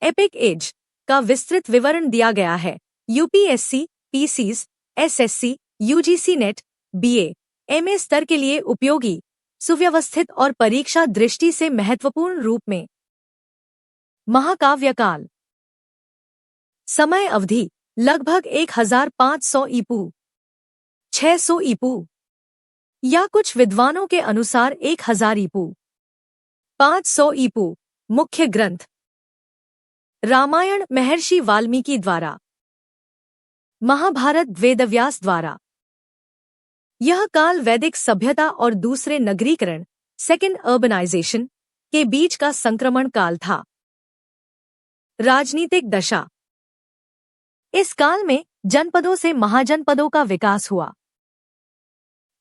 Epic as का विस्तृत विवरण दिया गया है। UPSC, PCS, SSC, UGC NET, BA, MA स्तर के लिए उपयोगी, सुव्यवस्थित और परीक्षा दृष्टि से महत्वपूर्ण रूप में। महाकाव्य काल। समय अवधि लगभग 1500 ईपू, 600 ईपू या कुछ विद्वानों के अनुसार 1000 ईपू, 500 ईपू। मुख्य ग्रंथ रामायण महर्षि वाल्मीकि द्वारा, महाभारत वेदव्यास द्वारा। यह काल वैदिक सभ्यता और दूसरे नगरीकरण, सेकेंड अर्बनाइजेशन, के बीच का संक्रमण काल था। राजनीतिक दशा। इस काल में जनपदों से महाजनपदों का विकास हुआ।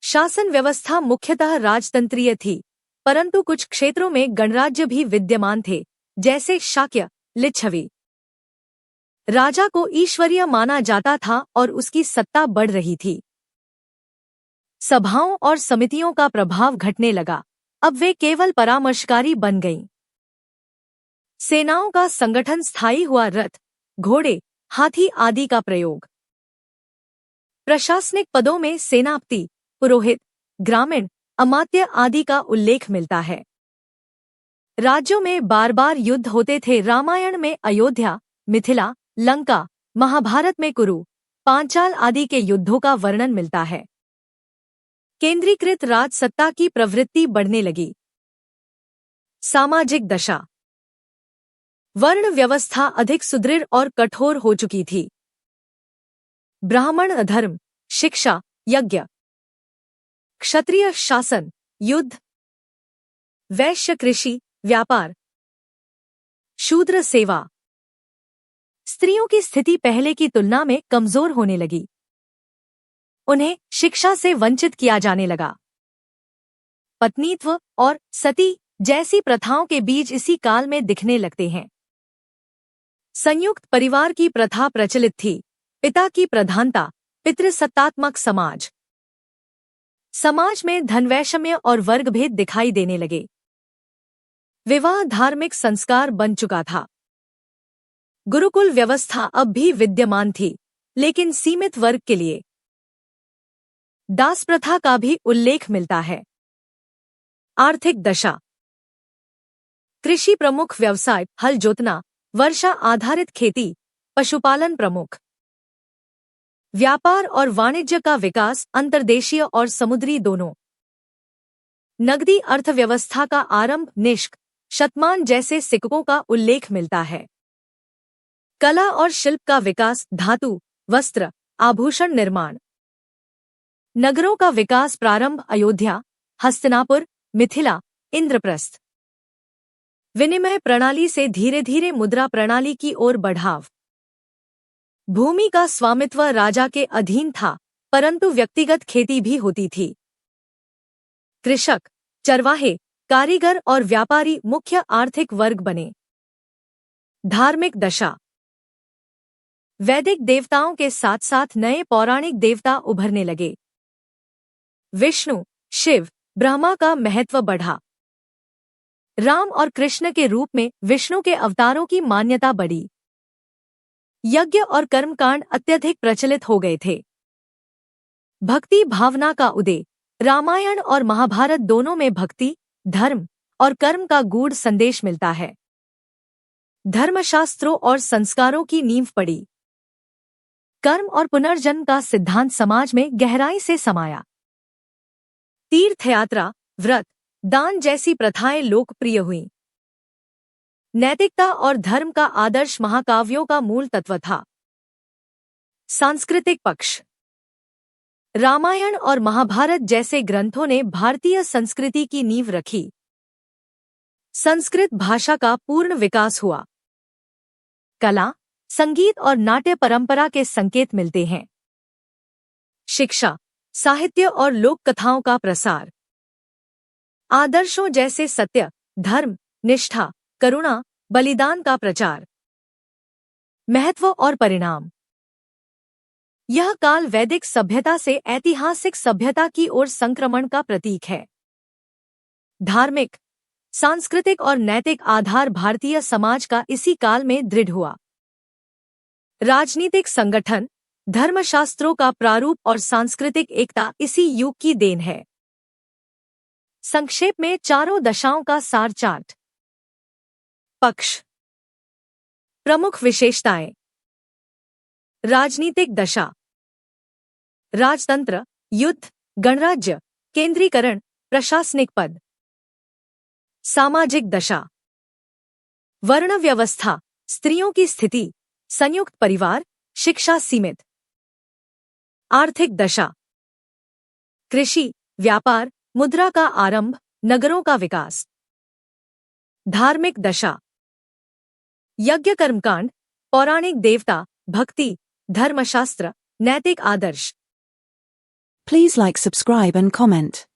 शासन व्यवस्था मुख्यतः राजतंत्रीय थी, परंतु कुछ क्षेत्रों में गणराज्य भी विद्यमान थे, जैसे शाक्य, लिच्छवी। राजा को ईश्वरीय माना जाता था और उसकी सत्ता बढ़ रही थी। सभाओं और समितियों का प्रभाव घटने लगा, अब वे केवल परामर्शकारी बन गईं। सेनाओं का संगठन स्थायी हुआ, रथ, घोड़े, हाथी आदि का प्रयोग। प्रशासनिक पदों में सेनापति, पुरोहित, ग्रामीण, अमात्य आदि का उल्लेख मिलता है। राज्यों में बार बार युद्ध होते थे। रामायण में अयोध्या, मिथिला, लंका, महाभारत में कुरु, पांचाल आदि के युद्धों का वर्णन मिलता है। केंद्रीकृत राजसत्ता की प्रवृत्ति बढ़ने लगी। सामाजिक दशा। वर्ण व्यवस्था अधिक सुदृढ़ और कठोर हो चुकी थी। ब्राह्मण अधर्म, शिक्षा, यज्ञ, क्षत्रिय शासन, युद्ध, वैश्य कृषि, व्यापार, शूद्र सेवा। स्त्रियों की स्थिति पहले की तुलना में कमजोर होने लगी। उन्हें शिक्षा से वंचित किया जाने लगा। पत्नीत्व और सती जैसी प्रथाओं के बीज इसी काल में दिखने लगते हैं। संयुक्त परिवार की प्रथा प्रचलित थी। पिता की प्रधानता, पितृसत्तात्मक समाज। समाज में धनवैषम्य और वर्गभेद दिखाई देने लगे। विवाह धार्मिक संस्कार बन चुका था। गुरुकुल व्यवस्था अब भी विद्यमान थी, लेकिन सीमित वर्ग के लिए। दास प्रथा का भी उल्लेख मिलता है। आर्थिक दशा। कृषि प्रमुख व्यवसाय, हल जोतना, वर्षा आधारित खेती, पशुपालन प्रमुख। व्यापार और वाणिज्य का विकास, अंतर्देशीय और समुद्री दोनों। नगदी अर्थव्यवस्था का आरंभ, निष्क, शतमान जैसे सिक्कों का उल्लेख मिलता है। कला और शिल्प का विकास, धातु, वस्त्र, आभूषण निर्माण। नगरों का विकास प्रारंभ, अयोध्या, हस्तिनापुर, मिथिला, इंद्रप्रस्थ। विनिमय प्रणाली से धीरे धीरे मुद्रा प्रणाली की ओर बढ़ाव। भूमि का स्वामित्व राजा के अधीन था, परंतु व्यक्तिगत खेती भी होती थी। कृषक, चरवाहे, कारीगर और व्यापारी मुख्य आर्थिक वर्ग बने। धार्मिक दशा। वैदिक देवताओं के साथ साथ नए पौराणिक देवता उभरने लगे। विष्णु, शिव, ब्रह्मा का महत्व बढ़ा। राम और कृष्ण के रूप में विष्णु के अवतारों की मान्यता बढ़ी। यज्ञ और कर्मकांड अत्यधिक प्रचलित हो गए थे। भक्ति भावना का उदय। रामायण और महाभारत दोनों में भक्ति, धर्म और कर्म का गूढ़ संदेश मिलता है। धर्मशास्त्रों और संस्कारों की नींव पड़ी। कर्म और पुनर्जन्म का सिद्धांत समाज में गहराई से समाया। तीर्थयात्रा, व्रत, दान जैसी प्रथाएं लोकप्रिय हुईं। नैतिकता और धर्म का आदर्श महाकाव्यों का मूल तत्व था। सांस्कृतिक पक्ष। रामायण और महाभारत जैसे ग्रंथों ने भारतीय संस्कृति की नींव रखी। संस्कृत भाषा का पूर्ण विकास हुआ। कला, संगीत और नाट्य परंपरा के संकेत मिलते हैं। शिक्षा, साहित्य और लोक कथाओं का प्रसार। आदर्शों जैसे सत्य, धर्म, निष्ठा, करुणा, बलिदान का प्रचार। महत्व और परिणाम। यह काल वैदिक सभ्यता से ऐतिहासिक सभ्यता की ओर संक्रमण का प्रतीक है। धार्मिक, सांस्कृतिक और नैतिक आधार भारतीय समाज का इसी काल में दृढ़ हुआ। राजनीतिक संगठन, धर्मशास्त्रों का प्रारूप और सांस्कृतिक एकता इसी युग की देन है। संक्षेप में चारों दशाओं का सार चार्ट। पक्ष। प्रमुख विशेषताएं। राजनीतिक दशा। राजतंत्र, युद्ध, गणराज्य, केंद्रीकरण, प्रशासनिक पद। सामाजिक दशा। वर्ण व्यवस्था, स्त्रियों की स्थिति, संयुक्त परिवार, शिक्षा सीमित। आर्थिक दशा। कृषि, व्यापार, मुद्रा का आरंभ, नगरों का विकास। धार्मिक दशा। यज्ञ कर्मकांड, पौराणिक देवता, भक्ति, धर्मशास्त्र, नैतिक आदर्श। Please like, subscribe and comment.